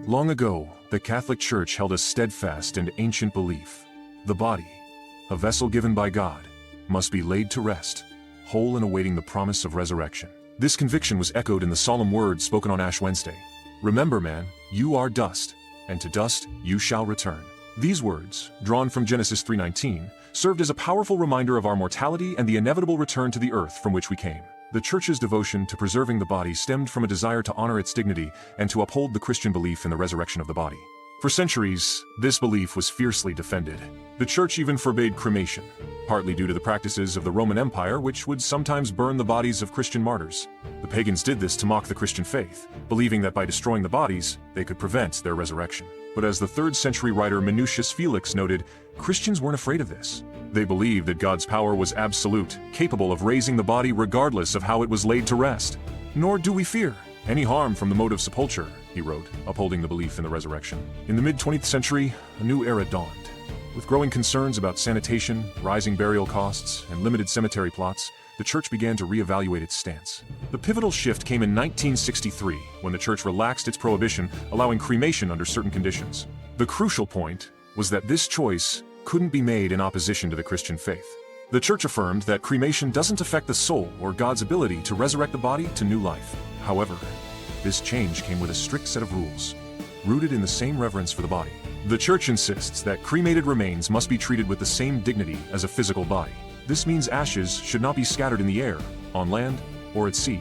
Long ago, the Catholic Church held a steadfast and ancient belief. The body, a vessel given by God, must be laid to rest, whole and awaiting the promise of resurrection. This conviction was echoed in the solemn words spoken on Ash Wednesday. Remember, man, you are dust, and to dust you shall return. These words, drawn from Genesis 3:19, served as a powerful reminder of our mortality and the inevitable return to the earth from which we came. The Church's devotion to preserving the body stemmed from a desire to honor its dignity and to uphold the Christian belief in the resurrection of the body. For centuries, this belief was fiercely defended. The Church even forbade cremation, partly due to the practices of the Roman Empire, which would sometimes burn the bodies of Christian martyrs. The pagans did this to mock the Christian faith, believing that by destroying the bodies, they could prevent their resurrection. But as the 3rd century writer Minucius Felix noted, Christians weren't afraid of this. They believed that God's power was absolute, capable of raising the body regardless of how it was laid to rest. Nor do we fear any harm from the mode of sepulture, he wrote, upholding the belief in the resurrection. In the mid-20th century, a new era dawned. With growing concerns about sanitation, rising burial costs, and limited cemetery plots, the Church began to reevaluate its stance. The pivotal shift came in 1963, when the Church relaxed its prohibition, allowing cremation under certain conditions. The crucial point was that this choice couldn't be made in opposition to the Christian faith. The Church affirmed that cremation doesn't affect the soul or God's ability to resurrect the body to new life. However, this change came with a strict set of rules, rooted in the same reverence for the body. The Church insists that cremated remains must be treated with the same dignity as a physical body. This means ashes should not be scattered in the air, on land, or at sea,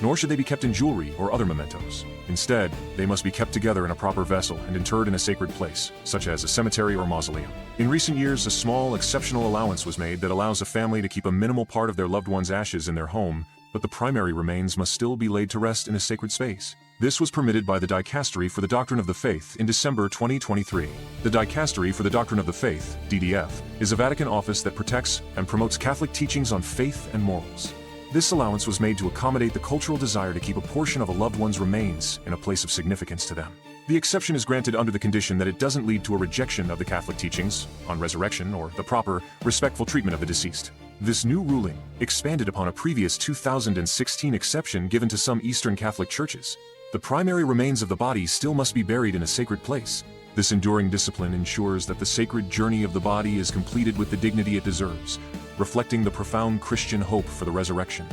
nor should they be kept in jewelry or other mementos. Instead, they must be kept together in a proper vessel and interred in a sacred place, such as a cemetery or mausoleum. In recent years, a small, exceptional allowance was made that allows a family to keep a minimal part of their loved one's ashes in their home, but the primary remains must still be laid to rest in a sacred space. This was permitted by the Dicastery for the Doctrine of the Faith in December 2023. The Dicastery for the Doctrine of the Faith, DDF, is a Vatican office that protects and promotes Catholic teachings on faith and morals. This allowance was made to accommodate the cultural desire to keep a portion of a loved one's remains in a place of significance to them. The exception is granted under the condition that it doesn't lead to a rejection of the Catholic teachings on resurrection or the proper, respectful treatment of the deceased. This new ruling expanded upon a previous 2016 exception given to some Eastern Catholic churches. The primary remains of the body still must be buried in a sacred place. This enduring discipline ensures that the sacred journey of the body is completed with the dignity it deserves, reflecting the profound Christian hope for the resurrection.